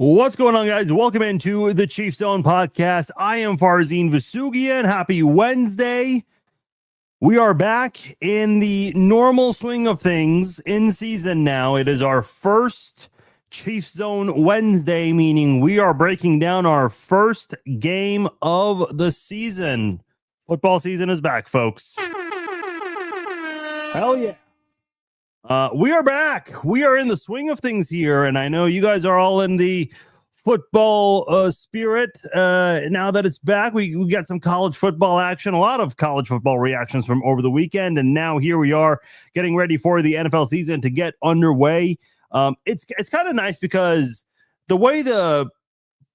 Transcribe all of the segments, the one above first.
What's going on, guys? Welcome into the Chiefs Zone podcast. I am Farzin Vasugian. Happy Wednesday. We are back in the normal swing of things in season now. It is our first Chiefs Zone Wednesday, meaning we are breaking down our first game of the season. Football season is back, folks. Hell yeah. We are back. We are in the swing of things here, and I know you guys are all in the football spirit. Now that it's back, we got some college football action, a lot of college football reactions from over the weekend, and now here we are getting ready for the NFL season to get underway. It's kind of nice because the way the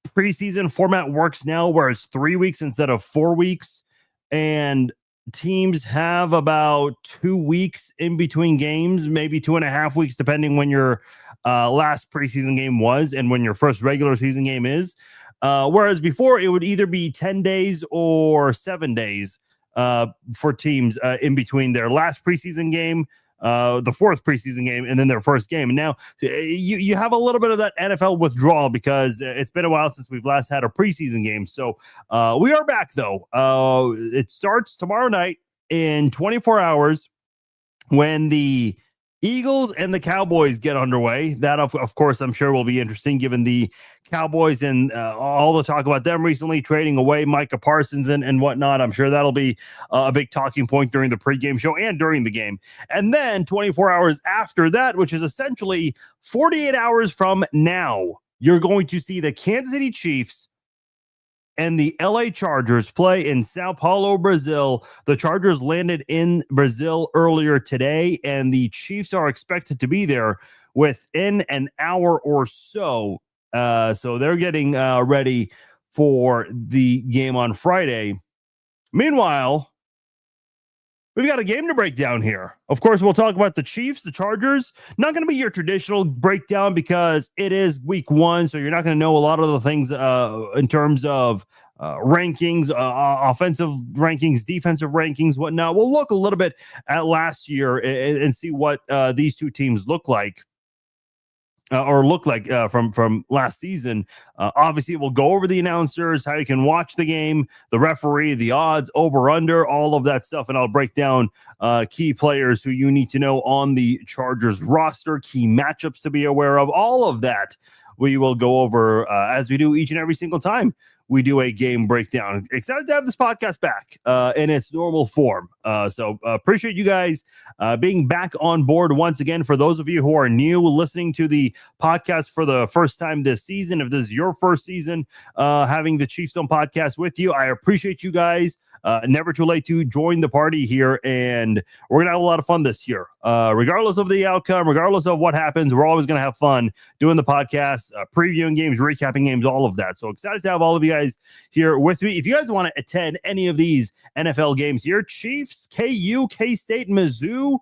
preseason format works now, where it's 3 weeks instead of 4 weeks, and teams have about 2 weeks in between games, maybe 2.5 weeks, depending when your last preseason game was and when your first regular season game is. Whereas before, it would either be 10 days or 7 days for teams in between their last preseason game, the fourth preseason game, and then their first game. And now you have a little bit of that NFL withdrawal because it's been a while since we've last had a preseason game. So we are back, though. It starts tomorrow night in 24 hours when the Eagles and the Cowboys get underway. That, of course, I'm sure will be interesting given the Cowboys and all the talk about them recently trading away Micah Parsons and whatnot. I'm sure that'll be a big talking point during the pregame show and during the game. And then 24 hours after that, which is essentially 48 hours from now, you're going to see the Kansas City Chiefs and the LA Chargers play in Sao Paulo, Brazil. The Chargers landed in Brazil earlier today, and the Chiefs are expected to be there within an hour or so. So they're getting ready for the game on Friday. Meanwhile, we've got a game to break down here. Of course, we'll talk about the Chiefs, the Chargers. Not going to be your traditional breakdown because it is week one, so you're not going to know a lot of the things in terms of rankings, offensive rankings, defensive rankings, whatnot. We'll look a little bit at last year and see what these two teams look like. From last season. Obviously, we'll go over the announcers, how you can watch the game, the referee, the odds, over, under, all of that stuff. And I'll break down key players who you need to know on the Chargers roster, key matchups to be aware of, all of that we will go over as we do each and every single time we do a game breakdown. Excited to have this podcast back in its normal form. So appreciate you guys being back on board once again. For those of you who are new listening to the podcast for the first time this season, if this is your first season having the Chiefs Zone podcast with you, I appreciate you guys. Never too late to join the party here, and we're gonna have a lot of fun this year. Regardless of the outcome, regardless of what happens, we're always gonna have fun doing the podcast, previewing games, recapping games, all of that. So excited to have all of you guys here with me. If you guys want to attend any of these NFL games here, Chiefs, KU, K-State, Mizzou,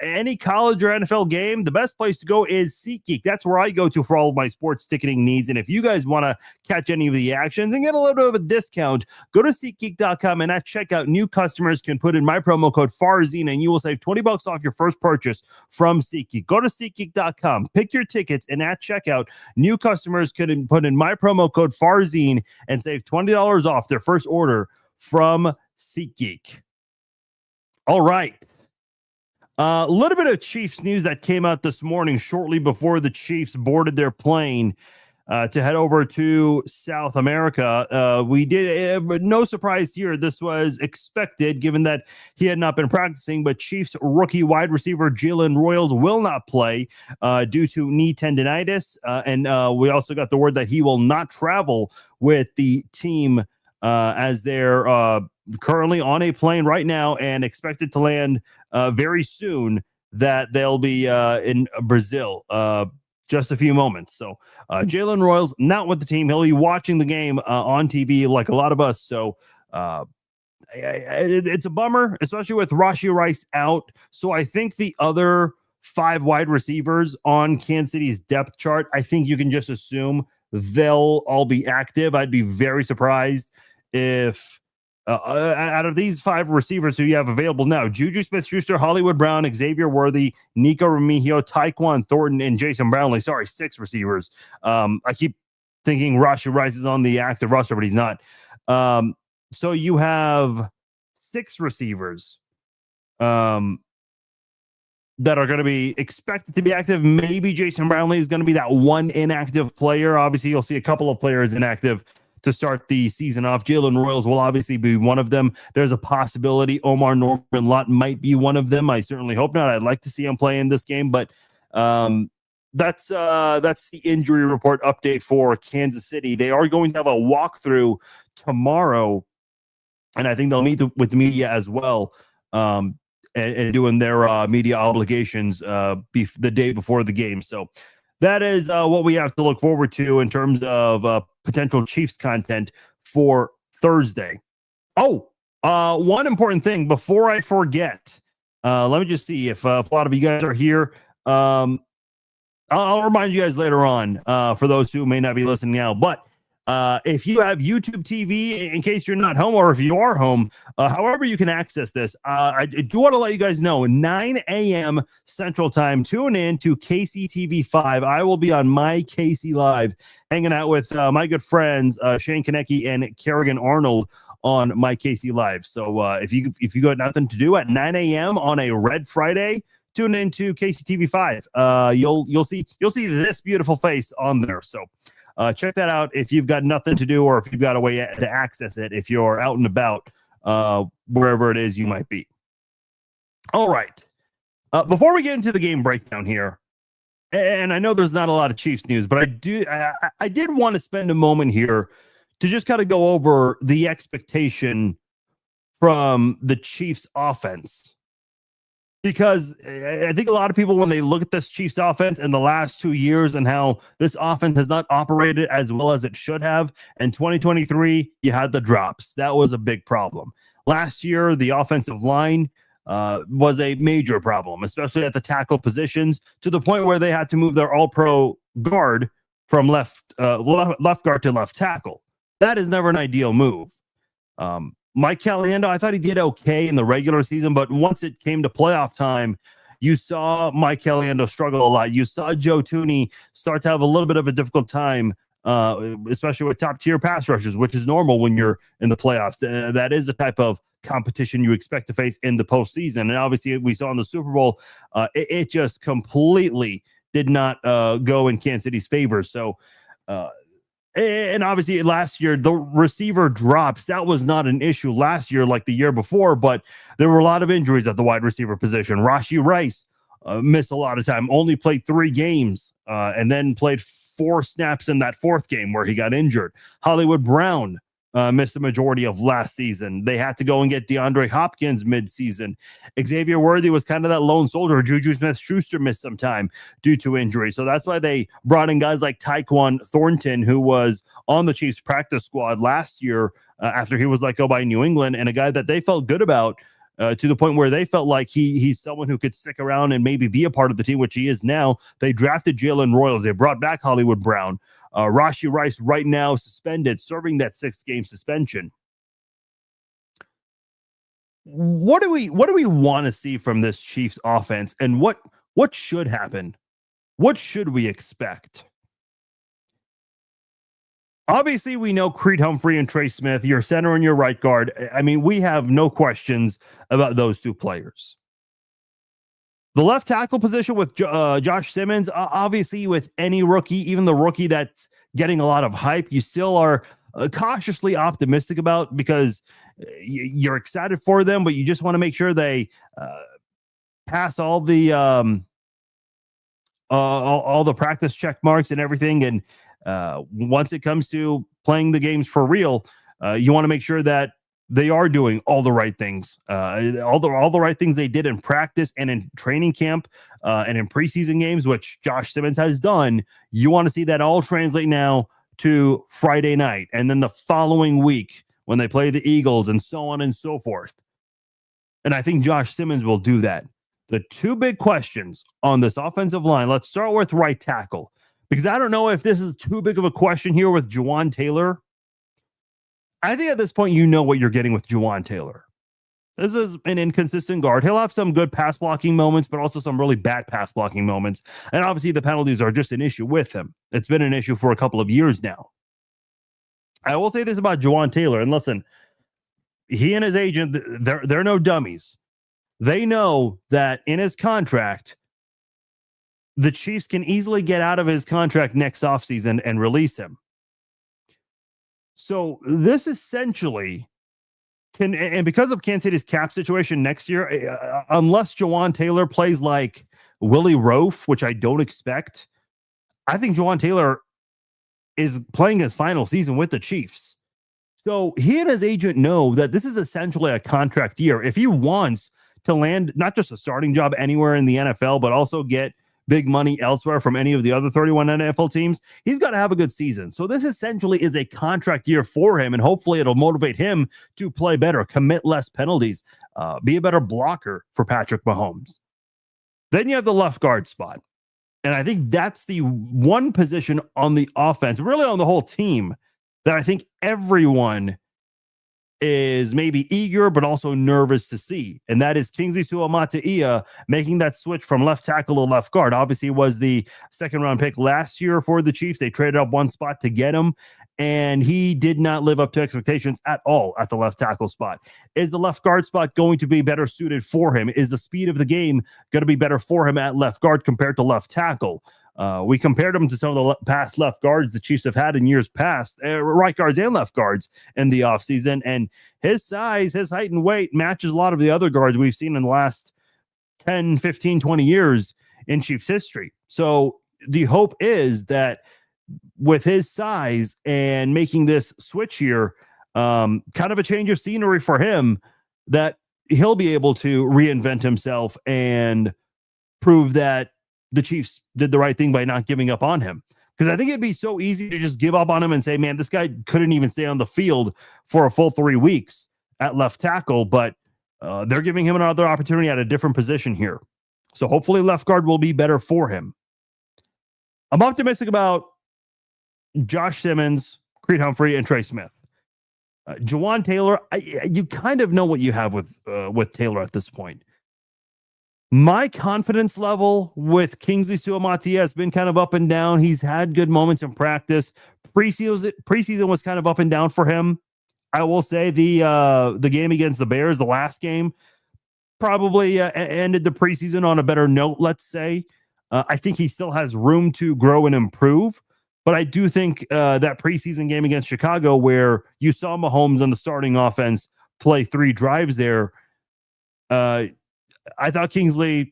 any college or NFL game, the best place to go is SeatGeek. That's where I go to for all of my sports ticketing needs. And if you guys want to catch any of the actions and get a little bit of a discount, go to SeatGeek.com, and at checkout, new customers can put in my promo code FARZIN, and you will save $20 off your first purchase from SeatGeek. Go to SeatGeek.com, pick your tickets, and at checkout, new customers can put in my promo code FARZIN and save $20 off their first order from SeatGeek. All right. A little bit of Chiefs news that came out this morning shortly before the Chiefs boarded their plane to head over to South America. We did, no surprise here. This was expected given that he had not been practicing, but Chiefs rookie wide receiver Jalen Royals will not play due to knee tendonitis. And we also got the word that he will not travel with the team as they're currently on a plane right now and expected to land very soon, that they'll be in Brazil just a few moments. So Jalen Royals not with the team. He'll be watching the game on TV like a lot of us. So it's a bummer, especially with Rashee Rice out. So I think the other 5 wide receivers on Kansas City's depth chart, I think you can just assume they'll all be active. I'd be very surprised if out of these 5 receivers who you have available now, Juju Smith-Schuster, Hollywood Brown, Xavier Worthy, Nico Remigio, Tyquan Thornton, and Jason Brownlee. Sorry, 6 receivers. I keep thinking Rashee Rice is on the active roster, but he's not. So you have 6 receivers that are going to be expected to be active. Maybe Jason Brownlee is going to be that one inactive player. Obviously, you'll see a couple of players inactive to start the season off. Jalen Royals will obviously be one of them. There's a possibility Omar Norman Lott might be one of them. I certainly hope not. I'd like to see him play in this game, but that's the injury report update for Kansas City. They are going to have a walkthrough tomorrow, and I think they'll meet with the media as well. And doing their media obligations the day before the game. So that is what we have to look forward to in terms of potential Chiefs content for Thursday. Oh, one important thing before I forget, let me just see if a lot of you guys are here. I'll remind you guys later on for those who may not be listening now, but if you have YouTube TV, in case you're not home, or if you are home, however you can access this, I do want to let you guys know, 9 a.m. Central Time, tune in to KCTV5. I will be on My KC Live, hanging out with my good friends, Shane Konecki and Kerrigan Arnold on My KC Live. So if you got nothing to do at 9 a.m. on a Red Friday, tune into KCTV5. You'll see this beautiful face on there. So check that out if you've got nothing to do, or if you've got a way to access it if you're out and about, wherever it is you might be. All right. Before we get into the game breakdown here, and I know there's not a lot of Chiefs news, but I did want to spend a moment here to just kind of go over the expectation from the Chiefs offense. Because I think a lot of people, when they look at this Chiefs offense in the last 2 years and how this offense has not operated as well as it should have, in 2023, you had the drops. That was a big problem. Last year, the offensive line was a major problem, especially at the tackle positions, to the point where they had to move their all-pro guard from left guard to left tackle. That is never an ideal move. Mike Caliendo, I thought he did okay in the regular season, but once it came to playoff time, you saw Mike Caliendo struggle a lot. You saw Joe Thuney start to have a little bit of a difficult time, especially with top-tier pass rushers, which is normal when you're in the playoffs. That is the type of competition you expect to face in the postseason. And obviously, we saw in the Super Bowl, it just completely did not go in Kansas City's favor. So, and obviously last year, the receiver drops, that was not an issue last year like the year before, but there were a lot of injuries at the wide receiver position. Rashee Rice missed a lot of time, only played 3 games, and then played 4 snaps in that 4th game where he got injured. Hollywood Brown missed the majority of last season. They had to go and get DeAndre Hopkins mid-season. Xavier Worthy was kind of that lone soldier. Juju Smith-Schuster missed some time due to injury. So that's why they brought in guys like Tyquan Thornton, who was on the Chiefs practice squad last year after he was let go by New England, and a guy that they felt good about to the point where they felt like he's someone who could stick around and maybe be a part of the team, which he is now. They drafted Jalen Royals. They brought back Hollywood Brown. Rashee Rice right now suspended, serving that 6-game suspension. What do we want to see from this Chiefs offense, and what should happen? What should we expect? Obviously, we know Creed Humphrey and Trey Smith, your center and your right guard. I mean, we have no questions about those 2 players. The left tackle position with Josh Simmons, obviously with any rookie, even the rookie that's getting a lot of hype, you still are cautiously optimistic about, because you're excited for them, but you just want to make sure they pass all the practice check marks and everything. And once it comes to playing the games for real, you want to make sure that they are doing all the right things, all the right things they did in practice and in training camp and in preseason games, which Josh Simmons has done. You want to see that all translate now to Friday night, and then the following week when they play the Eagles, and so on and so forth. And I think Josh Simmons will do that. The 2 big questions on this offensive line, let's start with right tackle, because I don't know if this is too big of a question here with Juwan Taylor. I think at this point, you know what you're getting with Juwan Taylor. This is an inconsistent guard. He'll have some good pass blocking moments, but also some really bad pass blocking moments. And obviously, the penalties are just an issue with him. It's been an issue for a couple of years now. I will say this about Jawaan Taylor, and listen, he and his agent, they're no dummies. They know that in his contract, the Chiefs can easily get out of his contract next offseason and release him. So this essentially can, and because of Kansas City's cap situation next year, unless Jawaan Taylor plays like Willie Roaf, which I don't expect, I think Jawaan Taylor is playing his final season with the Chiefs. So he and his agent know that this is essentially a contract year. If he wants to land not just a starting job anywhere in the NFL, but also get big money elsewhere from any of the other 31 NFL teams, he's got to have a good season. So this essentially is a contract year for him, and hopefully it'll motivate him to play better, commit less penalties, be a better blocker for Patrick Mahomes. Then you have the left guard spot. And I think that's the one position on the offense, really on the whole team, that I think everyone is maybe eager but also nervous to see, and that is Kingsley Suamataia making that switch from left tackle to left guard. Obviously, was the second-round pick last year for the Chiefs. They traded up one spot to get him, and he did not live up to expectations at all at the left tackle spot. Is the left guard spot going to be better suited for him? Is the speed of the game going to be better for him at left guard compared to left tackle? We compared him to some of the past left guards the Chiefs have had in years past, right guards and left guards in the offseason. And his size, his height and weight matches a lot of the other guards we've seen in the last 10, 15, 20 years in Chiefs history. So the hope is that with his size and making this switch here, kind of a change of scenery for him, that he'll be able to reinvent himself and prove that the Chiefs did the right thing by not giving up on him. Because I think it'd be so easy to just give up on him and say, man, this guy couldn't even stay on the field for a full 3 weeks at left tackle, but they're giving him another opportunity at a different position here. So hopefully left guard will be better for him. I'm optimistic about Josh Simmons, Creed Humphrey, and Trey Smith. Jawaan Taylor, you kind of know what you have with Taylor at this point. My confidence level with Kingsley Suamataia has been kind of up and down. He's had good moments in practice. Preseason was kind of up and down for him. I will say the game against the Bears, the last game, probably ended the preseason on a better note, let's say. I think he still has room to grow and improve. But I do think that preseason game against Chicago, where you saw Mahomes on the starting offense play 3 drives there, I thought Kingsley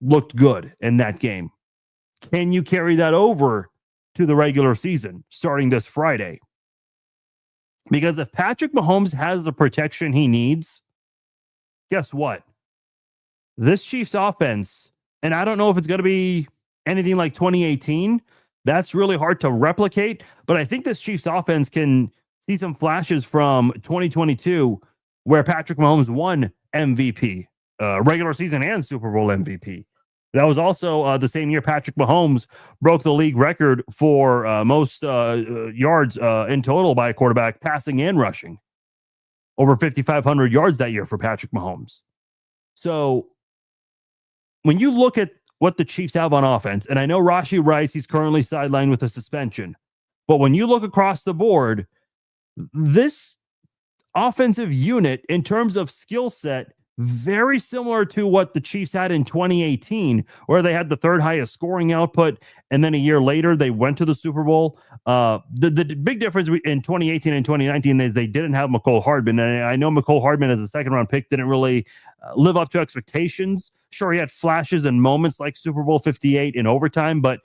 looked good in that game. Can you carry that over to the regular season starting this Friday? Because if Patrick Mahomes has the protection he needs, guess what? This Chiefs offense, and I don't know if it's going to be anything like 2018. That's really hard to replicate, but I think this Chiefs offense can see some flashes from 2022 where Patrick Mahomes won MVP. Regular season and Super Bowl MVP. That was also the same year Patrick Mahomes broke the league record for most yards in total by a quarterback, passing and rushing. Over 5,500 yards that year for Patrick Mahomes. So when you look at what the Chiefs have on offense, and I know Rashee Rice, he's currently sidelined with a suspension, but when you look across the board, this offensive unit in terms of skill set, very similar to what the Chiefs had in 2018, where they had the 3rd highest scoring output, and then a year later they went to the Super Bowl. The big difference in 2018 and 2019 is they didn't have Mecole Hardman, and I know Mecole Hardman as a second-round pick didn't really live up to expectations. Sure, he had flashes and moments like Super Bowl 58 in overtime, but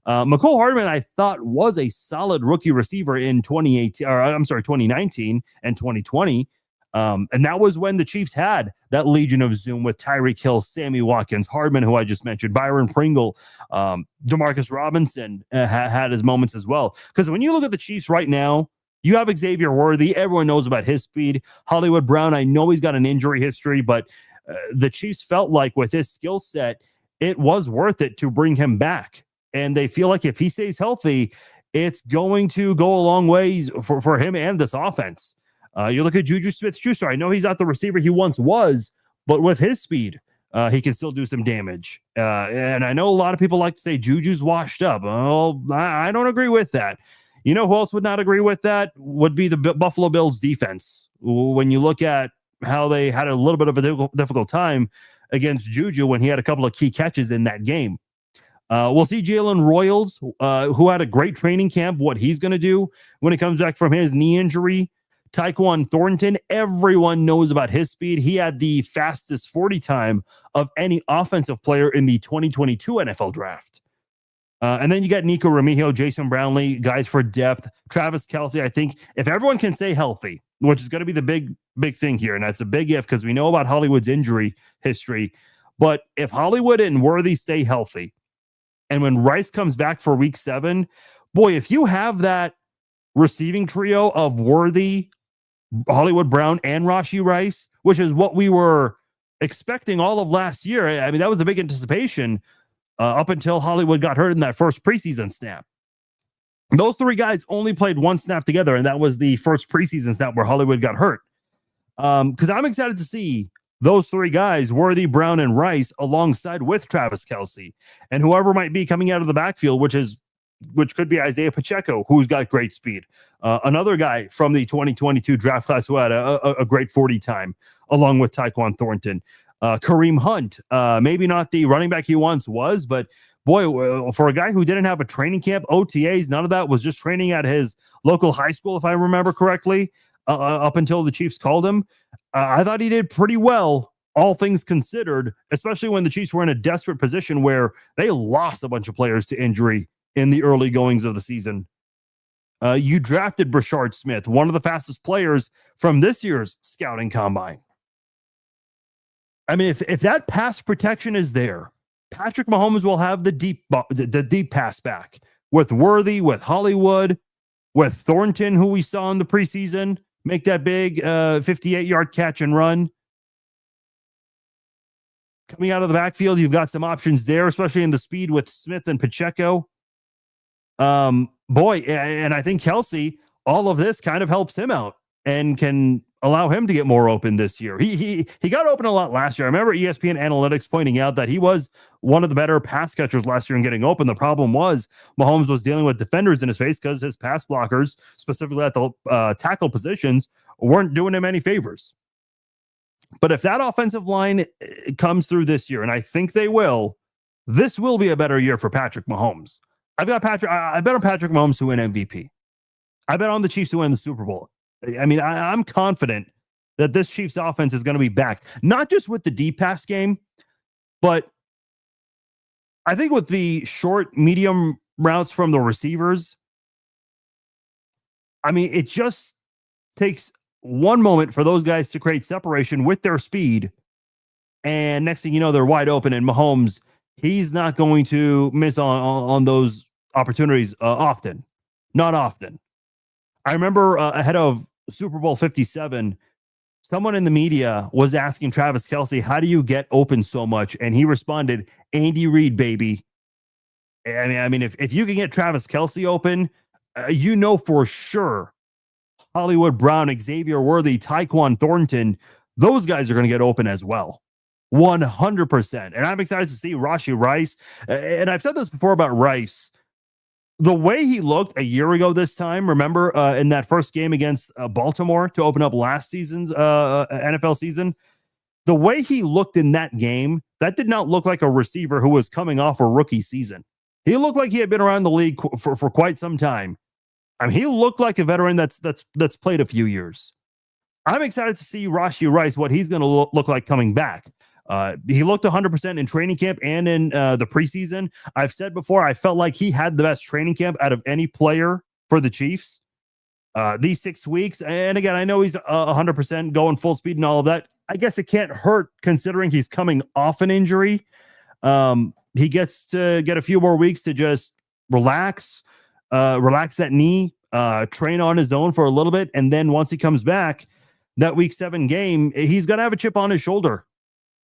Mecole Hardman, I thought, was a solid rookie receiver in 2019 and 2020. And that was when the Chiefs had that Legion of Zoom with Tyreek Hill, Sammy Watkins, Hardman, who I just mentioned, Byron Pringle, Demarcus Robinson had his moments as well. Because when you look at the Chiefs right now, you have Xavier Worthy. Everyone knows about his speed. Hollywood Brown, I know he's got an injury history, but the Chiefs felt like with his skill set, it was worth it to bring him back. And they feel like if he stays healthy, it's going to go a long way for him and this offense. You look at Juju Smith-Schuster. I know he's not the receiver he once was, but with his speed, he can still do some damage. And I know a lot of people like to say Juju's washed up. Oh, I don't agree with that. You know who else would not agree with that? Would be the Buffalo Bills defense. When you look at how they had a little bit of a difficult time against Juju when he had a couple of key catches in that game. We'll see Jalen Royals, who had a great training camp, what he's going to do when he comes back from his knee injury. Tyquan Thornton, everyone knows about his speed. He had the fastest 40 time of any offensive player in the 2022 NFL draft. And then you got Nico Remigio, Jason Brownlee, guys for depth. Travis Kelce, I think if everyone can stay healthy, which is going to be the big thing here, and that's a big if because we know about Hollywood's injury history. But if Hollywood and Worthy stay healthy, and when Rice comes back for week 7, boy, if you have that receiving trio of Worthy, Hollywood Brown, and Rashee Rice, which is what we were expecting all of last year. I mean, that was a big anticipation up until Hollywood got hurt in that first preseason snap. Those 3 guys only played 1 snap together, and that was the first preseason snap where Hollywood got hurt. Because I'm excited to see those 3 guys, Worthy, Brown, and Rice, alongside with Travis Kelce and whoever might be coming out of the backfield, which could be Isaiah Pacheco, who's got great speed. Another guy from the 2022 draft class who had a great 40 time, along with Tyquan Thornton. Kareem Hunt, maybe not the running back he once was, but boy, for a guy who didn't have a training camp, OTAs, none of that, was just training at his local high school, if I remember correctly, up until the Chiefs called him. I thought he did pretty well, all things considered, especially when the Chiefs were in a desperate position where they lost a bunch of players to injury in the early goings of the season. You drafted Brashard Smith, one of the fastest players from this year's scouting combine. I mean, if that pass protection is there, Patrick Mahomes will have the deep pass back with Worthy, with Hollywood, with Thornton, who we saw in the preseason make that big 58-yard catch and run. Coming out of the backfield, you've got some options there, especially in the speed with Smith and Pacheco. Boy, and I think Kelce, all of this kind of helps him out and can allow him to get more open this year. He got open a lot last year. I remember ESPN Analytics pointing out that he was one of the better pass catchers last year in getting open. The problem was Mahomes was dealing with defenders in his face because his pass blockers, specifically at the tackle positions, weren't doing him any favors. But if that offensive line comes through this year, and I think they will, this will be a better year for Patrick Mahomes. I bet on Patrick Mahomes to win MVP. I bet on the Chiefs to win the Super Bowl. I mean, I'm confident that this Chiefs offense is going to be back, not just with the deep pass game, but I think with the short, medium routes from the receivers. I mean, it just takes one moment for those guys to create separation with their speed. And next thing you know, they're wide open. And Mahomes, he's not going to miss on those opportunities often. Not often. I remember ahead of Super Bowl 57, someone in the media was asking Travis Kelce, how do you get open so much? And he responded, Andy Reid, baby. I mean, if you can get Travis Kelce open, you know for sure Hollywood Brown, Xavier Worthy, Tyquan Thornton, those guys are going to get open as well. 100%. And I'm excited to see Rashee Rice. And I've said this before about Rice. The way he looked a year ago this time, remember in that first game against Baltimore to open up last season's NFL season, the way he looked in that game, that did not look like a receiver who was coming off a rookie season. He looked like he had been around the league for quite some time. I mean, he looked like a veteran that's played a few years. I'm excited to see Rashee Rice, what he's going to look like coming back. He looked 100% in training camp and in the preseason. I've said before, I felt like he had the best training camp out of any player for the Chiefs these 6 weeks. And again, I know he's 100% going full speed and all of that. I guess it can't hurt considering he's coming off an injury. He gets to get a few more weeks to just relax that knee, train on his own for a little bit. And then once he comes back, that week 7 game, he's going to have a chip on his shoulder.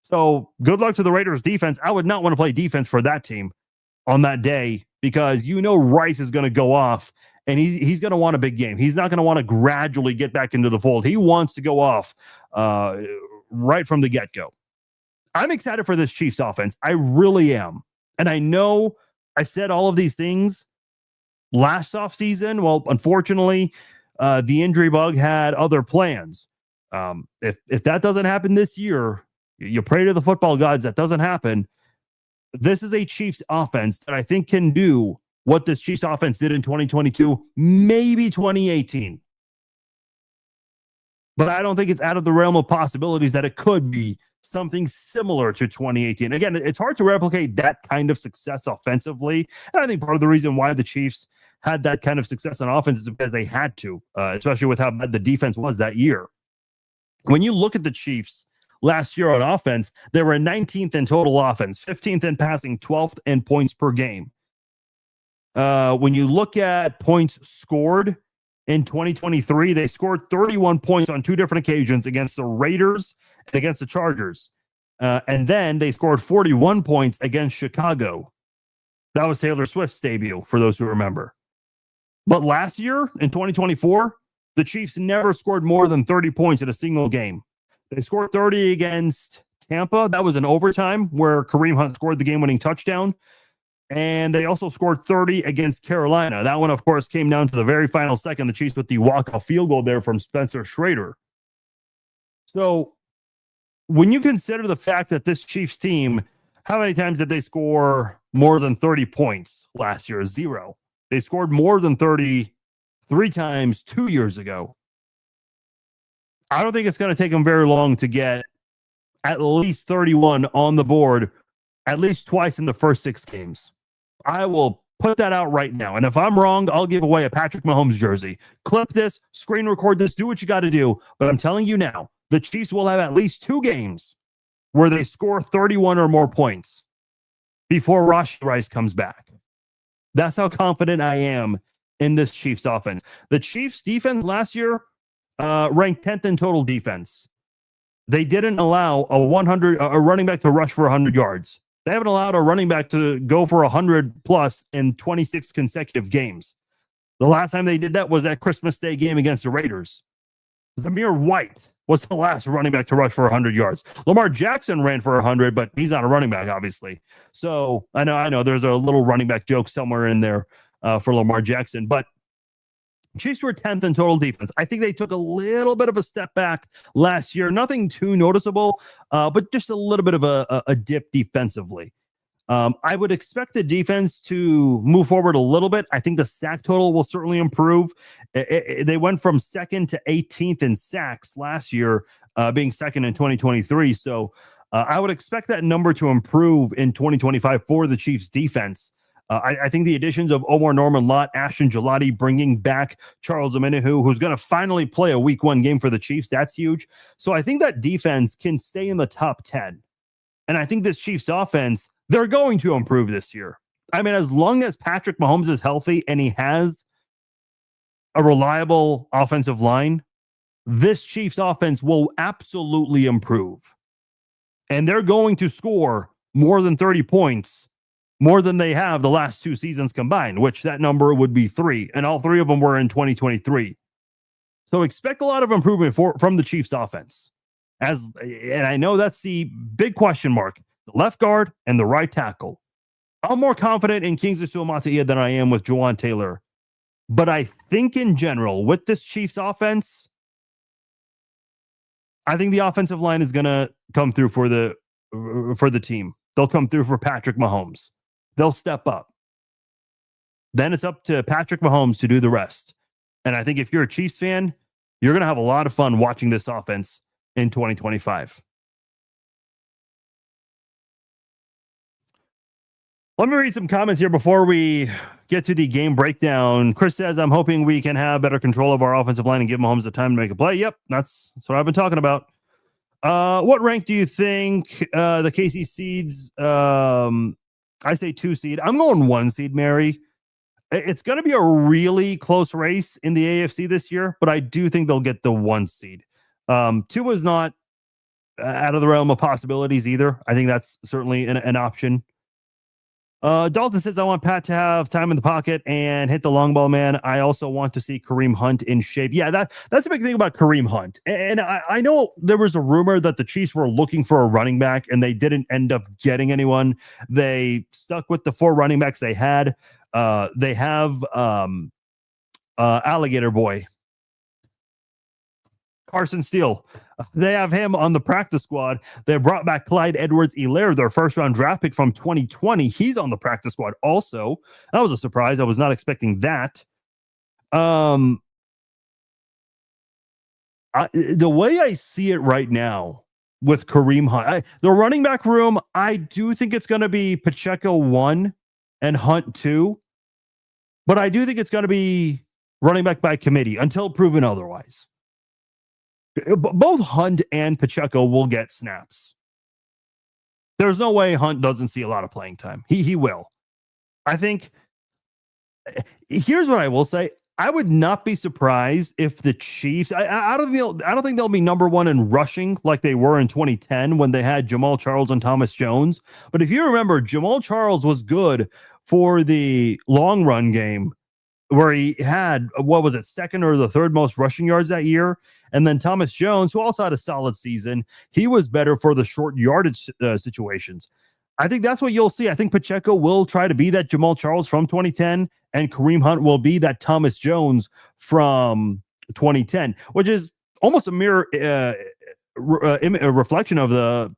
So good luck to the Raiders defense. I would not want to play defense for that team on that day because you know Rice is going to go off and he's going to want a big game. He's not going to want to gradually get back into the fold. He wants to go off right from the get-go. I'm excited for this Chiefs offense. I really am. And I know I said all of these things last offseason, well, unfortunately, the injury bug had other plans. If that doesn't happen this year, you pray to the football gods that doesn't happen. This is a Chiefs offense that I think can do what this Chiefs offense did in 2022, maybe 2018. But I don't think it's out of the realm of possibilities that it could be something similar to 2018. Again, it's hard to replicate that kind of success offensively. And I think part of the reason why the Chiefs had that kind of success on offense is because they had to, especially with how bad the defense was that year. When you look at the Chiefs last year on offense, they were 19th in total offense, 15th in passing, 12th in points per game. When you look at points scored in 2023, they scored 31 points on 2 different occasions against the Raiders and against the Chargers. And then they scored 41 points against Chicago. That was Taylor Swift's debut, for those who remember. But last year, in 2024, the Chiefs never scored more than 30 points in a single game. They scored 30 against Tampa. That was an overtime where Kareem Hunt scored the game-winning touchdown. And they also scored 30 against Carolina. That one, of course, came down to the very final second. The Chiefs with the walk-off field goal there from Spencer Schrader. So when you consider the fact that this Chiefs team, how many times did they score more than 30 points last year? 0. They scored more than 30 3 times 2 years ago. I don't think it's going to take them very long to get at least 31 on the board, at least twice in the first 6 games. I will put that out right now. And if I'm wrong, I'll give away a Patrick Mahomes jersey. Clip this, screen record this, do what you got to do. But I'm telling you now, the Chiefs will have at least 2 games where they score 31 or more points before Rashee Rice comes back. That's how confident I am in this Chiefs offense. The Chiefs defense last year ranked 10th in total defense. They didn't allow a running back to rush for 100 yards. They haven't allowed a running back to go for 100 plus in 26 consecutive games. The last time they did that was that Christmas Day game against the Raiders. Zamir White was the last running back to rush for 100 yards. Lamar Jackson ran for 100, but he's not a running back, obviously. So I know there's a little running back joke somewhere in there for Lamar Jackson, but Chiefs were 10th in total defense. I think they took a little bit of a step back last year. Nothing too noticeable, but just a little bit of a dip defensively. I would expect the defense to move forward a little bit. I think the sack total will certainly improve. They went from 2nd to 18th in sacks last year, being 2nd in 2023. So I would expect that number to improve in 2025 for the Chiefs defense. I think the additions of Omar Norman-Lott, Ashton Gillotte, bringing back Charles Omenihu, who's going to finally play a week 1 game for the Chiefs, that's huge. So I think that defense can stay in the top 10. And I think this Chiefs offense, they're going to improve this year. I mean, as long as Patrick Mahomes is healthy and he has a reliable offensive line, this Chiefs offense will absolutely improve. And they're going to score more than 30 points, more than they have the last 2 seasons combined, which that number would be 3. And all 3 of them were in 2023. So expect a lot of improvement from the Chiefs offense. And I know that's the big question mark, the left guard and the right tackle. I'm more confident in Kingsley Suamataia than I am with Jawaan Taylor. But I think in general, with this Chiefs offense, I think the offensive line is going to come through for the team. They'll come through for Patrick Mahomes. They'll step up. Then it's up to Patrick Mahomes to do the rest. And I think if you're a Chiefs fan, you're going to have a lot of fun watching this offense in 2025. Let me read some comments here before we get to the game breakdown. Chris says, I'm hoping we can have better control of our offensive line and give Mahomes the time to make a play. Yep, that's what I've been talking about. What rank do you think the KC seeds? I say 2 seed. I'm going 1 seed, Mary. It's going to be a really close race in the AFC this year, but I do think they'll get the 1 seed. 2 is not out of the realm of possibilities either. I think that's certainly an option. Dalton says, I want Pat to have time in the pocket and hit the long ball, man. I also want to see Kareem Hunt in shape. Yeah, that's the big thing about Kareem Hunt. And I know there was a rumor that the Chiefs were looking for a running back and they didn't end up getting anyone. They stuck with the 4 running backs they had. They have Alligator Boy, Carson Steele. They have him on the practice squad. They brought back Clyde Edwards-Helaire, their first-round draft pick from 2020. He's on the practice squad also. That was a surprise. I was not expecting that. The way I see it right now with Kareem Hunt, the running back room, I do think it's going to be Pacheco 1 and Hunt 2. But I do think it's going to be running back by committee until proven otherwise. Both Hunt and Pacheco will get snaps. There's no way Hunt doesn't see a lot of playing time. He will. I think here's what I will say. I would not be surprised if the Chiefs, I don't think they'll be number 1 in rushing like they were in 2010 when they had Jamal Charles and Thomas Jones. But if you remember, Jamal Charles was good for the long run game where he had, what was it, second or the third most rushing yards that year. And then Thomas Jones, who also had a solid season, he was better for the short yardage situations. I think that's what you'll see. I think Pacheco will try to be that Jamal Charles from 2010, and Kareem Hunt will be that Thomas Jones from 2010, which is almost a mirror a reflection of the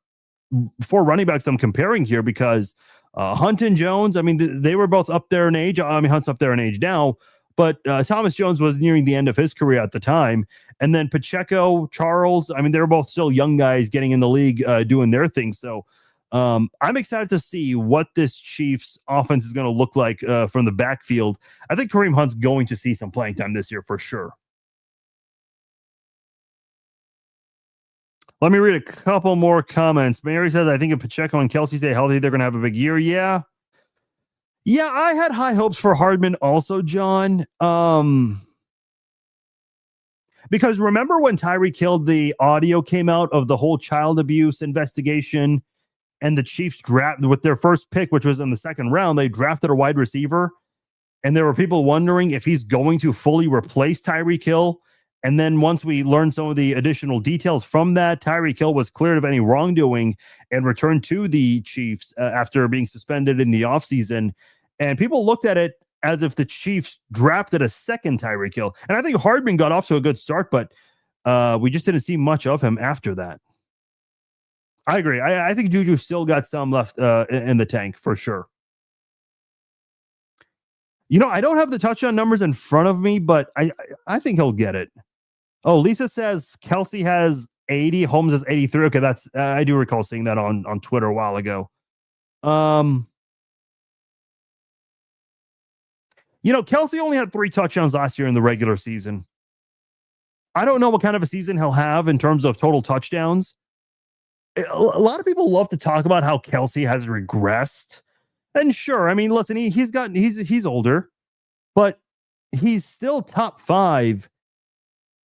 4 running backs I'm comparing here, because Hunt and Jones, I mean, they were both up there in age. I mean, Hunt's up there in age now, but Thomas Jones was nearing the end of his career at the time. And then Pacheco, Charles, I mean, they're both still young guys getting in the league, doing their thing. So I'm excited to see what this Chiefs offense is going to look like from the backfield. I think Kareem Hunt's going to see some playing time this year for sure. Let me read a couple more comments. Mary says, I think if Pacheco and Kelsey stay healthy, they're going to have a big year. Yeah. Yeah, I had high hopes for Hardman also, John. Because remember when Tyreek Hill, the audio came out of the whole child abuse investigation, and the Chiefs drafted with their first pick, which was in the second round, they drafted a wide receiver, and there were people wondering if he's going to fully replace Tyreek Hill. And then once we learned some of the additional details from that, Tyreek Hill was cleared of any wrongdoing and returned to the Chiefs after being suspended in the offseason. And people looked at it as if the Chiefs drafted a second Tyreek Hill. And I think Hardman got off to a good start, but we just didn't see much of him after that. I agree. I think Juju still got some left in the tank for sure. You know, I don't have the touchdown numbers in front of me, but I think he'll get it. Oh, Lisa says Kelsey has 80, Holmes has 83. Okay, that's I do recall seeing that on Twitter a while ago. You know, Kelsey only had 3 touchdowns last year in the regular season. I don't know what kind of a season he'll have in terms of total touchdowns. A lot of people love to talk about how Kelsey has regressed. And sure, I mean, listen, he's older, but he's still top 5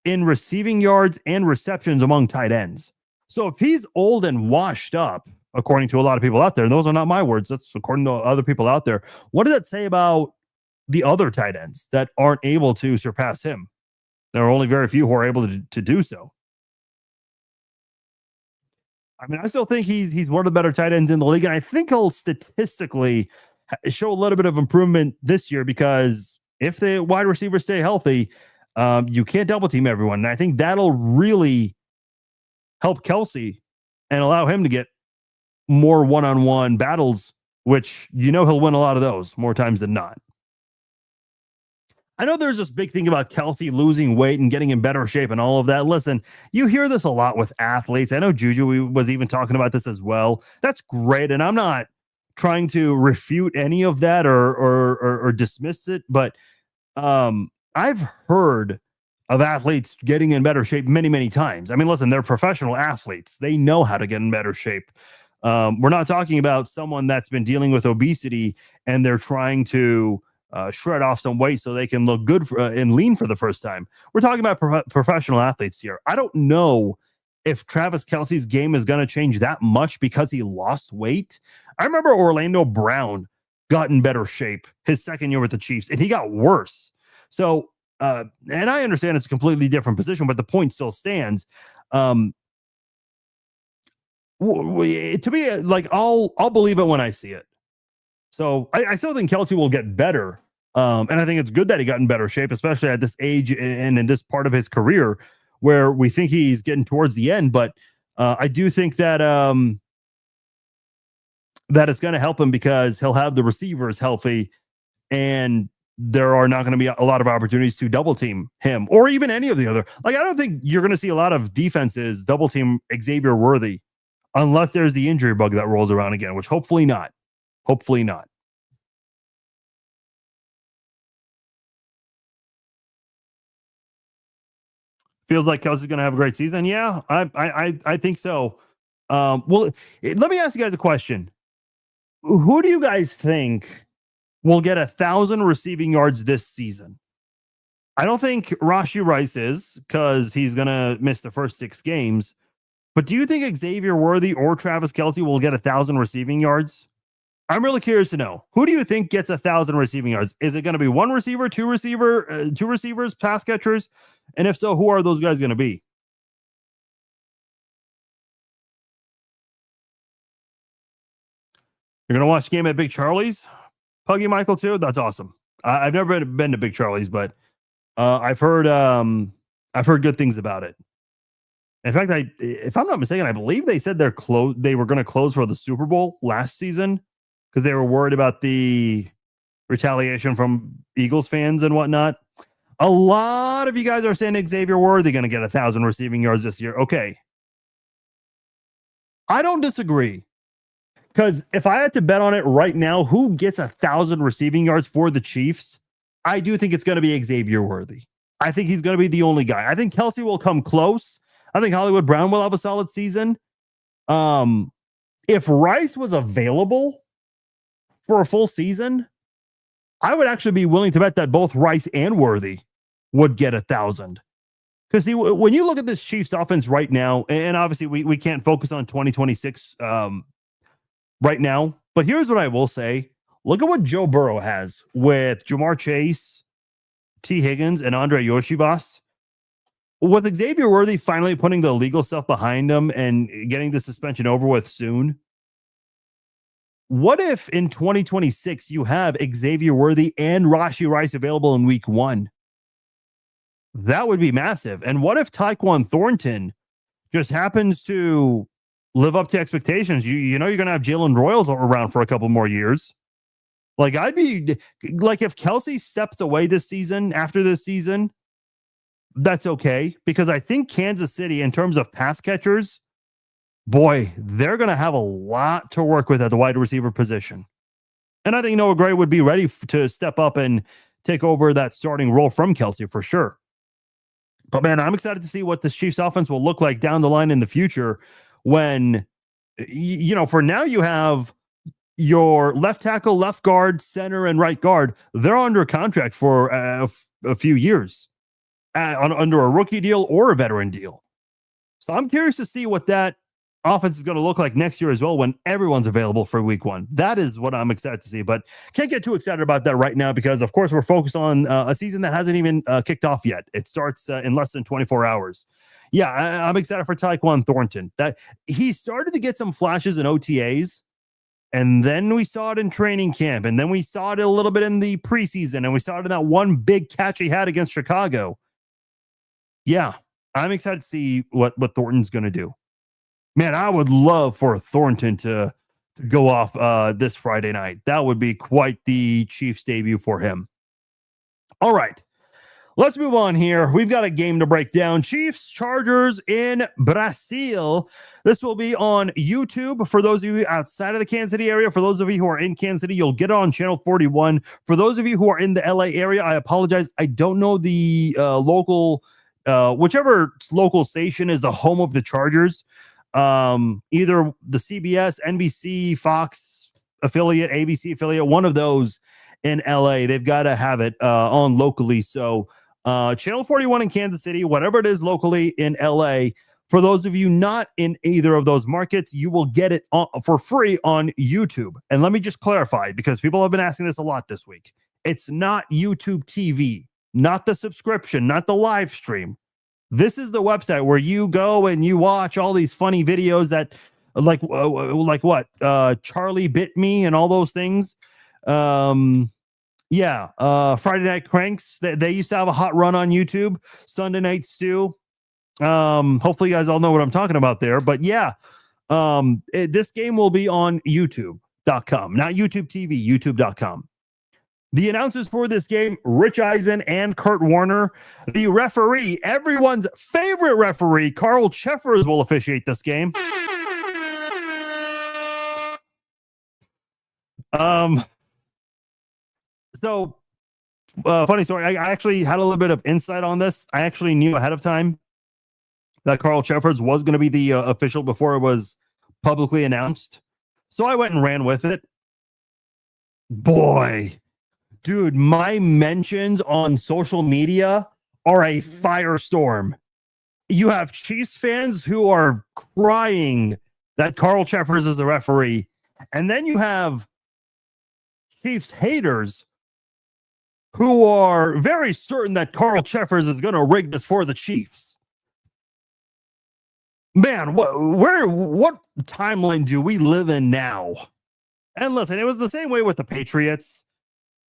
in receiving yards and receptions among tight ends. So if he's old and washed up, according to a lot of people out there, and those are not my words, that's according to other people out there, what does that say about the other tight ends that aren't able to surpass him? There are only very few who are able to do so. I mean, I still think he's one of the better tight ends in the league, and I think he'll statistically show a little bit of improvement this year, because if the wide receivers stay healthy, you can't double team everyone. And I think that'll really help Kelsey and allow him to get more one-on-one battles, which, you know, he'll win a lot of those more times than not. I know there's this big thing about Kelsey losing weight and getting in better shape and all of that. Listen, you hear this a lot with athletes. I know Juju was even talking about this as well. That's great. And I'm not trying to refute any of that or dismiss it, but I've heard of athletes getting in better shape many, many times. I mean, listen, they're professional athletes. They know how to get in better shape. We're not talking about someone that's been dealing with obesity and they're trying to shred off some weight so they can look good and lean for the first time. We're talking about professional athletes here. I don't know if Travis Kelce's game is going to change that much because he lost weight. I remember Orlando Brown got in better shape his second year with the Chiefs, and he got worse. So, and I understand it's a completely different position, but the point still stands. To me, like I'll believe it when I see it. So I still think Kelce will get better. And I think it's good that he got in better shape, especially at this age and in this part of his career where we think he's getting towards the end. But I do think that that it's going to help him because he'll have the receivers healthy, and there are not going to be a lot of opportunities to double team him or even any of the other. Like, I don't think you're going to see a lot of defenses double team Xavier Worthy unless there's the injury bug that rolls around again, which hopefully not. Hopefully not. Feels like Kelce's going to have a great season. Yeah, I think so. Well, let me ask you guys a question. Who do you guys think will get 1,000 receiving yards this season? I don't think Rashee Rice is because he's going to miss the first 6 games. But do you think Xavier Worthy or Travis Kelce will get 1,000 receiving yards? I'm really curious to know. Who do you think gets 1,000 receiving yards? Is it going to be one receiver, two receivers, pass catchers? And if so, who are those guys going to be? You're going to watch the game at Big Charlie's? Puggy Michael too? That's awesome. I've never been to Big Charlie's, but I've heard good things about it. In fact, if I'm not mistaken, I believe they said they were going to close for the Super Bowl last season because they were worried about the retaliation from Eagles fans and whatnot. A lot of you guys are saying Xavier Worthy going to get 1,000 receiving yards this year. Okay. I don't disagree. Because if I had to bet on it right now, who gets 1,000 receiving yards for the Chiefs? I do think it's going to be Xavier Worthy. I think he's going to be the only guy. I think Kelce will come close. I think Hollywood Brown will have a solid season. If Rice was available for a full season, I would actually be willing to bet that both Rice and Worthy would get 1,000. Because see, when you look at this Chiefs offense right now, and obviously we can't focus on 2026 right now, but here's what I will say. Look at what Joe Burrow has with Jamar Chase, T. Higgins, and Andre Yoshivas. With Xavier Worthy finally putting the legal stuff behind him and getting the suspension over with soon, what if in 2026 you have Xavier Worthy and Rashee Rice available in week 1? That would be massive. And what if Tyquan Thornton just happens to live up to expectations? You know you're going to have Jalen Royals around for a couple more years. Like, I'd be like, if Kelce steps away this season, after this season, that's okay. Because I think Kansas City, in terms of pass catchers, boy, they're going to have a lot to work with at the wide receiver position. And I think Noah Gray would be ready to step up and take over that starting role from Kelce for sure. But man, I'm excited to see what this Chiefs offense will look like down the line in the future when, for now you have your left tackle, left guard, center, and right guard. They're under contract for a few years under a rookie deal or a veteran deal. So I'm curious to see what that offense is going to look like next year as well when everyone's available for week 1. That is what I'm excited to see, but can't get too excited about that right now because, of course, we're focused on a season that hasn't even kicked off yet. It starts in less than 24 hours. Yeah, I'm excited for Tyquan Thornton. That he started to get some flashes in OTAs, and then we saw it in training camp, and then we saw it a little bit in the preseason, and we saw it in that one big catch he had against Chicago. Yeah, I'm excited to see what Thornton's going to do. Man, I would love for Thornton to go off this Friday night. That would be quite the Chiefs debut for him. All right, let's move on here. We've got a game to break down. Chiefs Chargers in Brazil. This will be on YouTube for those of you outside of the Kansas City area. For those of you who are in Kansas City, you'll get it on channel 41. For those of you who are in the LA area, I apologize. I don't know the local, whichever local station is the home of the Chargers. Either the CBS, NBC, Fox affiliate, ABC affiliate, one of those in LA. They've got to have it on locally. So channel 41 in Kansas City, whatever it is locally in LA, For those of you not in either of those markets, you will get it for free on YouTube. And let me just clarify, because people have been asking this a lot this week. It's not YouTube TV, not the subscription, not the live stream. This is the website where you go and you watch all these funny videos that like what? Charlie Bit Me and all those things. Friday Night Cranks. They used to have a hot run on YouTube. Sunday Night Stew. Hopefully you guys all know what I'm talking about there. But yeah, this game will be on YouTube.com, not YouTube TV, YouTube.com. The announcers for this game, Rich Eisen and Kurt Warner. The referee, everyone's favorite referee, Carl Cheffers, will officiate this game. Funny story. I actually had a little bit of insight on this. I actually knew ahead of time that Carl Cheffers was going to be the official before it was publicly announced. So I went and ran with it. Boy, dude, my mentions on social media are a firestorm. You have Chiefs fans who are crying that Carl Cheffers is the referee. And then you have Chiefs haters who are very certain that Carl Cheffers is going to rig this for the Chiefs. Man, what timeline do we live in now? And listen, it was the same way with the Patriots.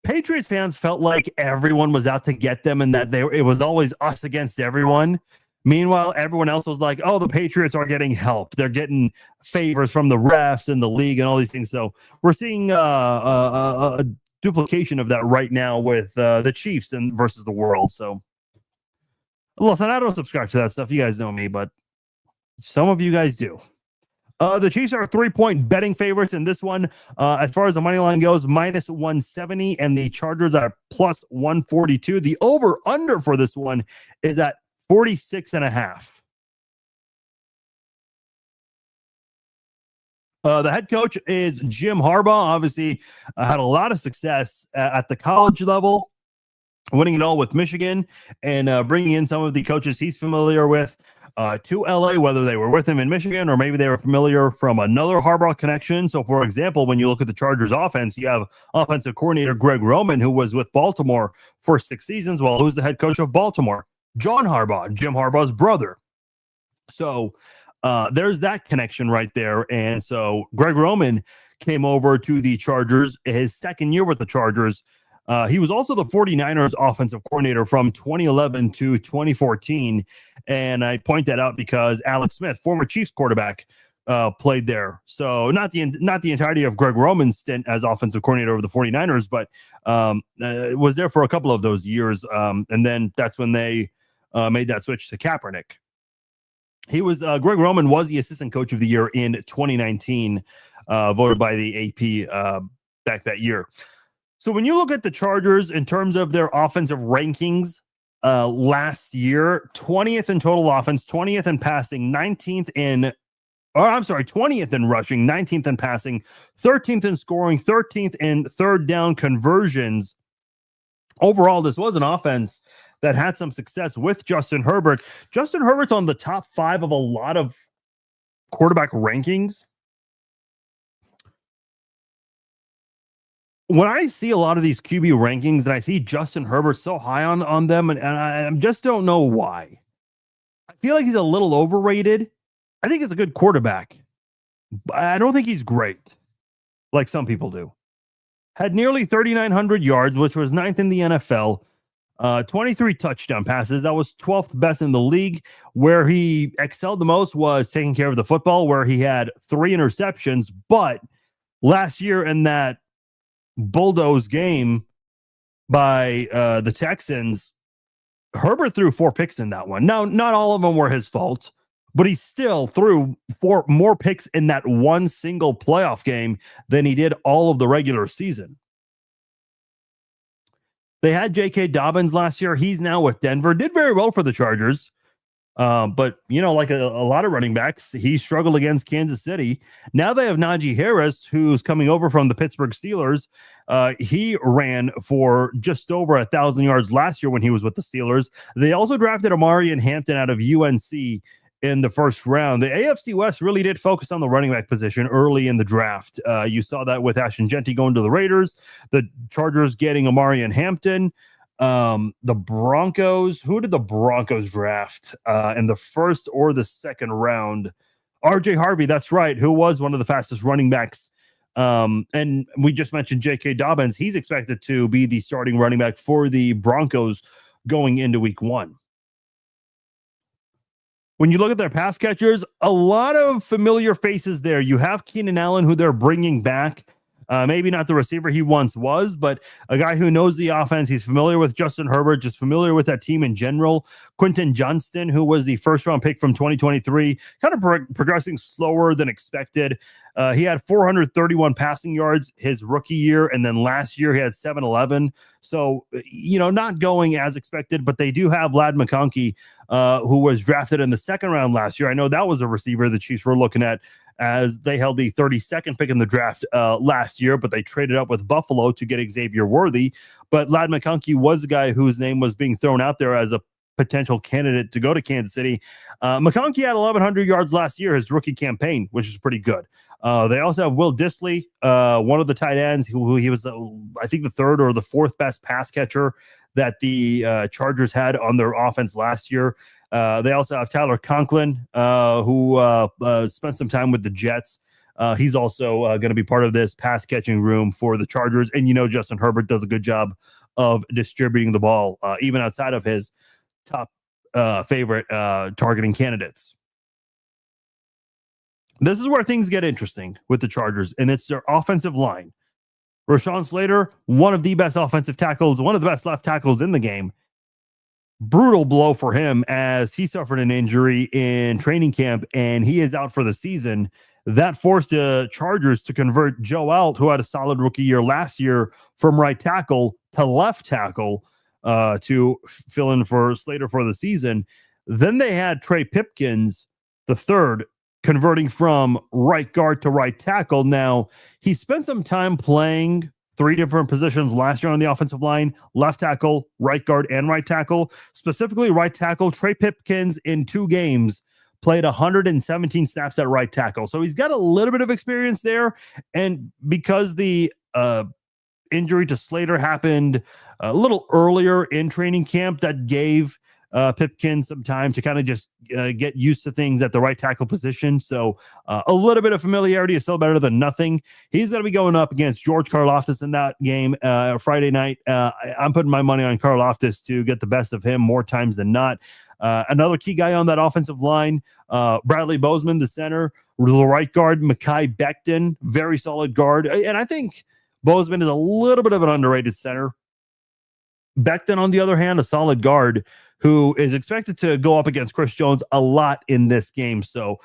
Patriots fans felt like everyone was out to get them and that it was always us against everyone. Meanwhile, everyone else was like, oh, the Patriots are getting help. They're getting favors from the refs and the league and all these things. So we're seeing a duplication of that right now with the Chiefs and versus the world. So listen, I don't subscribe to that stuff. You guys know me, but some of you guys do. The Chiefs are 3-point betting favorites in this one. As far as the money line goes, minus 170, and the Chargers are plus 142. The over-under for this one is at 46.5. The head coach is Jim Harbaugh. Obviously, had a lot of success at the college level, winning it all with Michigan and bringing in some of the coaches he's familiar with to LA, whether they were with him in Michigan or maybe they were familiar from another Harbaugh connection. So, for example, when you look at the Chargers offense, you have offensive coordinator Greg Roman, who was with Baltimore for 6 seasons, while who's the head coach of Baltimore? John Harbaugh, Jim Harbaugh's brother. So there's that connection right there. And so Greg Roman came over to the Chargers his second year with the Chargers. He was also the 49ers offensive coordinator from 2011 to 2014. And I point that out because Alex Smith, former Chiefs quarterback, played there. So not the entirety of Greg Roman's stint as offensive coordinator of the 49ers, but was there for a couple of those years. And then that's when they made that switch to Kaepernick. He was Greg Roman was the assistant coach of the year in 2019, voted by the AP back that year. So when you look at the Chargers in terms of their offensive rankings last year, 20th in total offense, 20th in passing, 20th in rushing, 19th in passing, 13th in scoring, 13th in third down conversions. Overall, this was an offense that had some success with Justin Herbert. Justin Herbert's on the top 5 of a lot of quarterback rankings. When I see a lot of these QB rankings and I see Justin Herbert so high on them, and I just don't know why. I feel like he's a little overrated. I think he's a good quarterback, but I don't think he's great like some people do. Had nearly 3,900 yards, which was 9th in the NFL. 23 touchdown passes. That was 12th best in the league. Where he excelled the most was taking care of the football, where he had 3 interceptions. But last year in that bulldoze game by the Texans, Herbert threw 4 picks in that one. Now, not all of them were his fault, but he still threw 4 more picks in that one single playoff game than he did all of the regular season. They had J.K. Dobbins last year. He's now with Denver. Did very well for the Chargers. But, you know, like a lot of running backs, he struggled against Kansas City. Now they have Najee Harris, who's coming over from the Pittsburgh Steelers. He ran for just over 1,000 yards last year when he was with the Steelers. They also drafted Amarian Hampton out of UNC in the first round. The AFC West really did focus on the running back position early in the draft. You saw that with Ashton Genty going to the Raiders, the Chargers getting Amarian Hampton. The Broncos, who did the Broncos draft in the first or the second round? RJ Harvey, that's right, who was one of the fastest running backs. And we just mentioned J.K. Dobbins. He's expected to be the starting running back for the Broncos going into week 1. When you look at their pass catchers, a lot of familiar faces there. You have Keenan Allen, who they're bringing back. Maybe not the receiver he once was, but a guy who knows the offense. He's familiar with Justin Herbert, just familiar with that team in general. Quentin Johnston, who was the first-round pick from 2023, kind of progressing slower than expected. He had 431 passing yards his rookie year, and then last year he had 711. So, not going as expected, but they do have Ladd McConkey, who was drafted in the second round last year. I know that was a receiver the Chiefs were looking at as they held the 32nd pick in the draft last year, but they traded up with Buffalo to get Xavier Worthy. But Ladd McConkey was a guy whose name was being thrown out there as a potential candidate to go to Kansas City. McConkey had 1,100 yards last year, his rookie campaign, which is pretty good. They also have Will Dissly, one of the tight ends, who he was, I think, the third or the fourth best pass catcher that the Chargers had on their offense last year. They also have Tyler Conklin, who spent some time with the Jets. He's also going to be part of this pass catching room for the Chargers. And Justin Herbert does a good job of distributing the ball, even outside of his top favorite targeting candidates. This is where things get interesting with the Chargers, and it's their offensive line. Rashawn Slater, one of the best offensive tackles, one of the best left tackles in the game. Brutal blow for him as he suffered an injury in training camp, and he is out for the season. That forced the Chargers to convert Joe Alt, who had a solid rookie year last year, from right tackle to left tackle to fill in for Slater for the season. Then they had Trey Pipkins, the third, converting from right guard to right tackle. Now, he spent some time playing 3 different positions last year on the offensive line: left tackle, right guard, and right tackle. Specifically, right tackle. Trey Pipkins in 2 games played 117 snaps at right tackle. So he's got a little bit of experience there. And because the injury to Slater happened a little earlier in training camp, that gave Pipkin some time to kind of just get used to things at the right tackle position. So a little bit of familiarity is still better than nothing. He's going to be going up against George Karlaftis in that game Friday night. I'm putting my money on Karlaftis to get the best of him more times than not. Another key guy on that offensive line, Bradley Bozeman, the center, the right guard, Mekhi Becton, very solid guard. And I think Bozeman is a little bit of an underrated center. Becton, on the other hand, a solid guard who is expected to go up against Chris Jones a lot in this game. So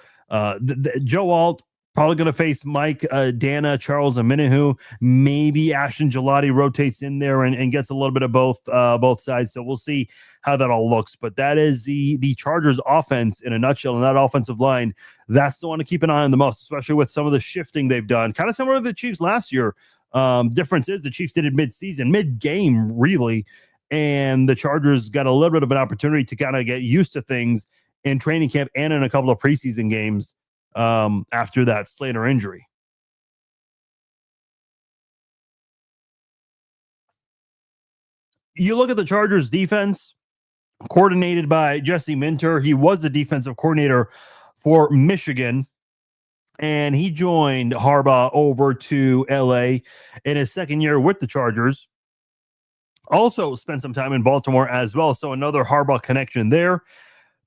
Joe Alt probably going to face Mike Dana, Charles Omenihu. Maybe Ashton Gelati rotates in there and gets a little bit of both sides. So we'll see how that all looks. But that is the Chargers offense in a nutshell. And that offensive line, that's the one to keep an eye on the most, especially with some of the shifting they've done. Kind of similar to the Chiefs last year. Difference is the Chiefs did it mid-game, really. And the Chargers got a little bit of an opportunity to kind of get used to things in training camp and in a couple of preseason games after that Slater injury. You look at the Chargers defense, coordinated by Jesse Minter. He was the defensive coordinator for Michigan, and he joined Harbaugh over to LA in his second year with the Chargers. Also spent some time in Baltimore as well. So another Harbaugh connection there.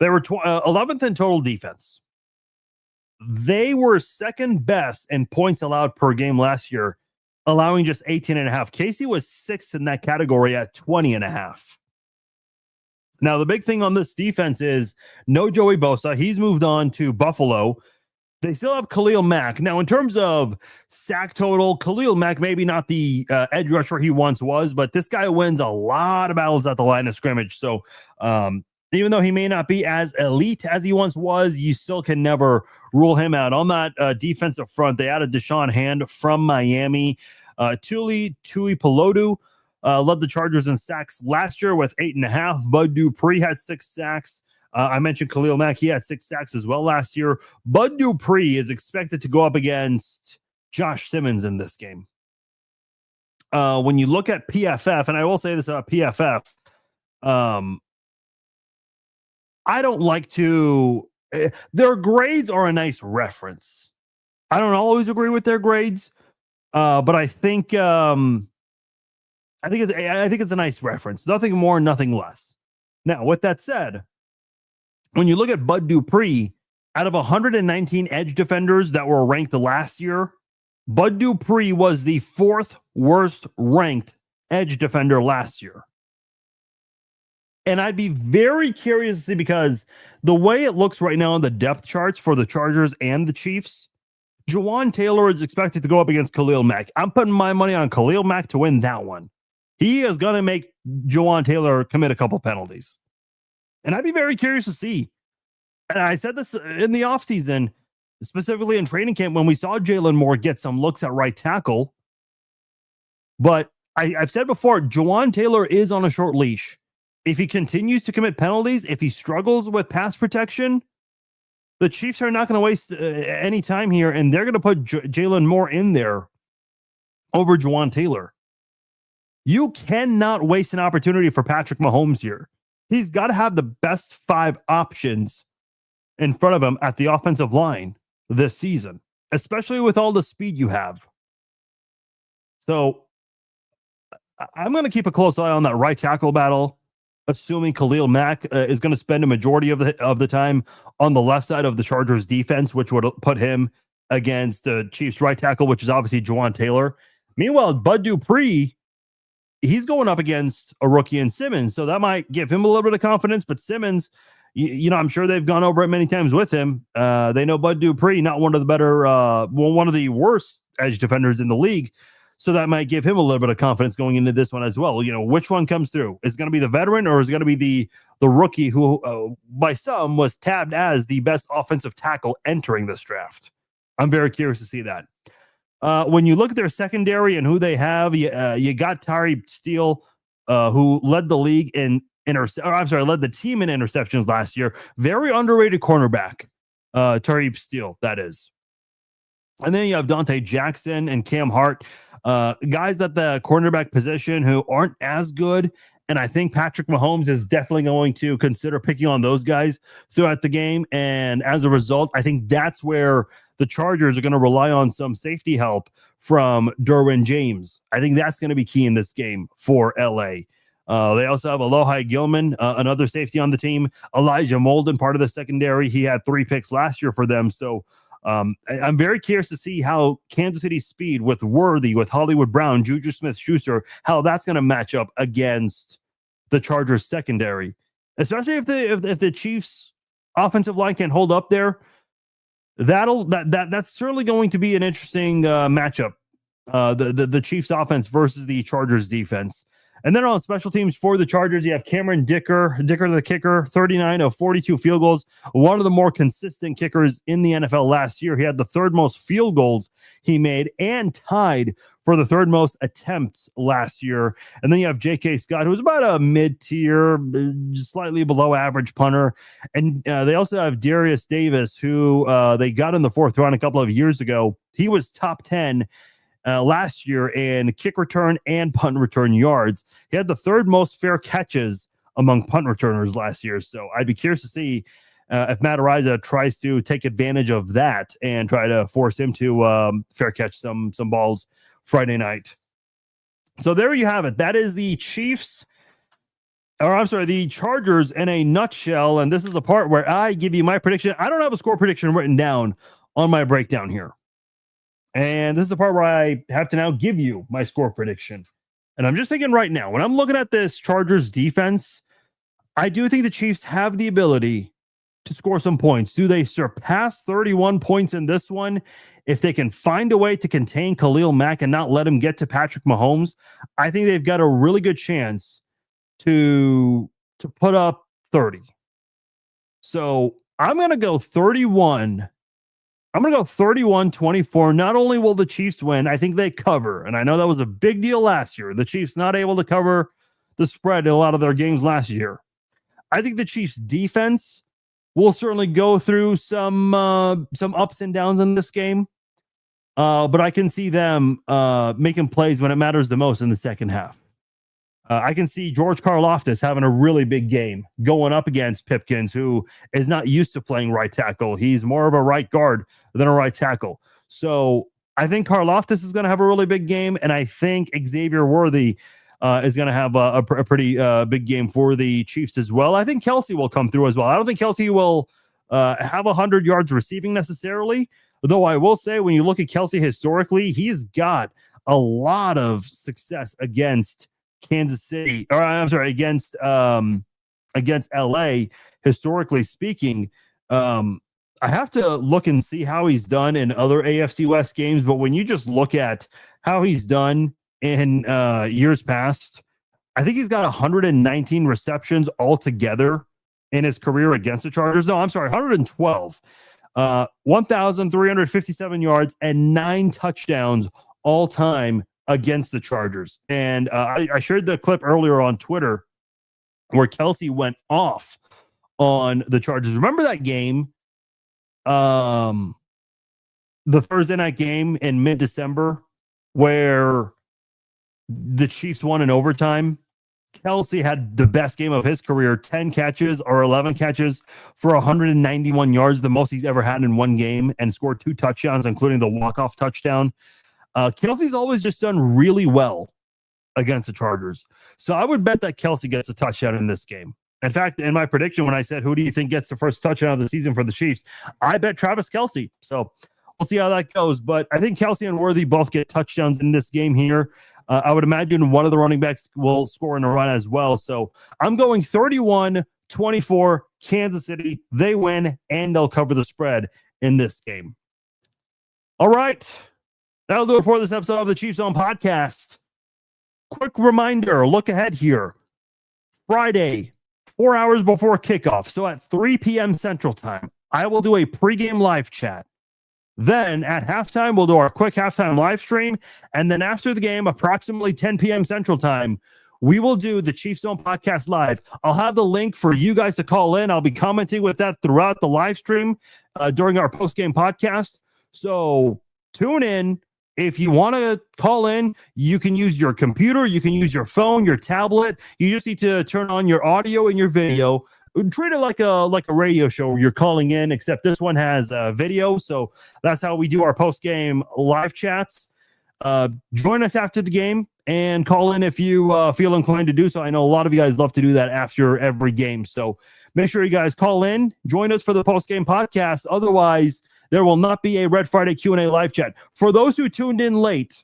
They were 11th in total defense. They were second best in points allowed per game last year, allowing just 18.5. Casey was 6th in that category at 20.5. Now, the big thing on this defense is no Joey Bosa. He's moved on to Buffalo. They still have Khalil Mack. Now, in terms of sack total, Khalil Mack maybe not the edge rusher he once was, but this guy wins a lot of battles at the line of scrimmage. So even though he may not be as elite as he once was, you still can never rule him out. On that defensive front, they added Deshaun Hand from Miami. Tuli Tuipulotu led the Chargers in sacks last year with 8.5. Bud Dupree had 6 sacks. I mentioned Khalil Mack. He had 6 sacks as well last year. Bud Dupree is expected to go up against Josh Simmons in this game. When you look at PFF, and I will say this about PFF, I don't like to. Their grades are a nice reference. I don't always agree with their grades, but I think it's a nice reference. Nothing more, nothing less. Now, with that said, when you look at Bud Dupree, out of 119 edge defenders that were ranked last year, Bud Dupree was the 4th worst ranked edge defender last year. And I'd be very curious to see, because the way it looks right now on the depth charts for the Chargers and the Chiefs, Jawaan Taylor is expected to go up against Khalil Mack. I'm putting my money on Khalil Mack to win that one. He is going to make Jawaan Taylor commit a couple penalties. And I'd be very curious to see. And I said this in the offseason, specifically in training camp, when we saw Jalen Moore get some looks at right tackle. But I've said before, Jawaan Taylor is on a short leash. If he continues to commit penalties, if he struggles with pass protection, the Chiefs are not going to waste any time here, and they're going to put Jalen Moore in there over Jawaan Taylor. You cannot waste an opportunity for Patrick Mahomes here. He's got to have the best 5 options in front of him at the offensive line this season, especially with all the speed you have. So I'm going to keep a close eye on that right tackle battle, assuming Khalil Mack is going to spend a majority of the time on the left side of the Chargers defense, which would put him against the Chiefs right tackle, which is obviously Jawaan Taylor. Meanwhile, Bud Dupree, he's going up against a rookie in Simmons, so that might give him a little bit of confidence. But Simmons, I'm sure they've gone over it many times with him. They know Bud Dupree, not one of the better, one of the worst edge defenders in the league. So that might give him a little bit of confidence going into this one as well. Which one comes through? Is it going to be the veteran, or is it going to be the rookie who, by some, was tabbed as the best offensive tackle entering this draft? I'm very curious to see that. When you look at their secondary and who they have, you got Tyree Steele, who led the league in led the team in interceptions last year. Very underrated cornerback, Tyree Steele, that is. And then you have Dante Jackson and Cam Hart, guys at the cornerback position who aren't as good. And I think Patrick Mahomes is definitely going to consider picking on those guys throughout the game. And as a result, I think that's where the Chargers are going to rely on some safety help from Derwin James. I think that's going to be key in this game for LA. They also have Alohi Gilman, another safety on the team. Elijah Molden, part of the secondary. He had 3 picks last year for them. So I'm very curious to see how Kansas City's speed with Worthy, with Hollywood Brown, Juju Smith-Schuster, how that's going to match up against the Chargers secondary, especially if the Chiefs offensive line can hold up there. That's certainly going to be an interesting matchup. The Chiefs offense versus the Chargers defense. And then on special teams for the Chargers, you have Cameron Dicker the kicker, 39 of 42 field goals, one of the more consistent kickers in the NFL last year. He had the 3rd most field goals he made and tied for the 3rd most attempts last year. And then you have J.K. Scott, who's about a mid-tier, slightly below average punter. And they also have Darius Davis, who they got in the 4th round a couple of years ago. He was top 10 last year in kick return and punt return yards. He had the 3rd most fair catches among punt returners last year. So I'd be curious to see if Matt Araiza tries to take advantage of that and try to force him to fair catch some balls Friday night. So there you have it. That is the the Chargers in a nutshell. And this is the part where I give you my prediction. I don't have a score prediction written down on my breakdown here. And this is the part where I have to now give you my score prediction. And I'm just thinking right now, when I'm looking at this Chargers defense, I do think the Chiefs have the ability to score some points. Do they surpass 31 points in this one? If they can find a way to contain Khalil Mack and not let him get to Patrick Mahomes, I think they've got a really good chance to put up 30. So I'm going to go 31. I'm going to go 31-24. Not only will the Chiefs win, I think they cover. And I know that was a big deal last year. The Chiefs not able to cover the spread in a lot of their games last year. I think the Chiefs defense will certainly go through some ups and downs in this game. But I can see them making plays when it matters the most in the second half. I can see George Karlaftis having a really big game going up against Pipkins, who is not used to playing right tackle. He's more of a right guard than a right tackle. So I think Karlaftis is going to have a really big game, and I think Xavier Worthy is going to have a pretty big game for the Chiefs as well. I think Kelce will come through as well. I don't think Kelce will have 100 yards receiving necessarily, though I will say when you look at Kelce historically, he's got a lot of success against Kansas City, or I'm sorry, against LA, historically speaking. I have to look and see how he's done in other AFC West games, but when you just look at how he's done in years past, I think he's got 119 receptions altogether in his career against the Chargers. No, I'm sorry, 112. 1,357 yards and 9 touchdowns all time against the Chargers. And I shared the clip earlier on Twitter where Kelce went off on the Chargers. Remember that game? The Thursday night game in mid-December where the Chiefs won in overtime. Kelce had the best game of his career, 10 catches or 11 catches for 191 yards, the most he's ever had in one game, and scored 2 touchdowns, including the walk-off touchdown. Kelce's always just done really well against the Chargers. So I would bet that Kelce gets a touchdown in this game. In fact, in my prediction, when I said, who do you think gets the first touchdown of the season for the Chiefs? I bet Travis Kelce. So we'll see how that goes. But I think Kelce and Worthy both get touchdowns in this game here. I would imagine one of the running backs will score in a run as well. So I'm going 31-24 Kansas City. They win, and they'll cover the spread in this game. All right. That'll do it for this episode of the Chiefs Zone Podcast. Quick reminder, look ahead here. Friday, 4 hours before kickoff, so at 3 p.m. Central Time, I will do a pregame live chat. Then at halftime, we'll do our quick halftime live stream. And then after the game, approximately 10 p.m. Central Time, we will do the Chiefs Zone Podcast live. I'll have the link for you guys to call in. I'll be commenting with that throughout the live stream during our post-game podcast. So tune in. If you want to call in, you can use your computer, you can use your phone, your tablet. You just need to turn on your audio and your video. Treat it like a radio show where you're calling in, except this one has video. So that's how we do our post-game live chats. Join us after the game and call in if you feel inclined to do so. I know a lot of you guys love to do that after every game. So make sure you guys call in, join us for the post-game podcast. Otherwise, there will not be a Red Friday Q&A live chat. For those who tuned in late,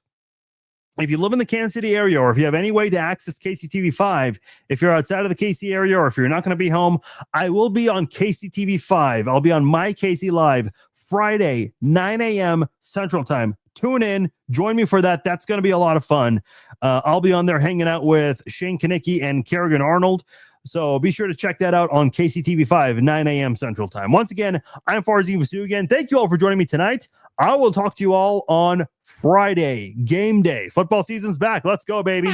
if you live in the Kansas City area, or if you have any way to access KCTV5, if you're outside of the KC area, or if you're not going to be home, I will be on KCTV5. I'll be on my KC Live Friday, 9 a.m. Central Time. Tune in. Join me for that. That's going to be a lot of fun. I'll be on there hanging out with Shane Kanicki and Kerrigan Arnold. So be sure to check that out on KCTV5, 9 a.m. Central Time. Once again, I'm Farzin Vasu again. Thank you all for joining me tonight. I will talk to you all on Friday, game day. Football season's back. Let's go, baby.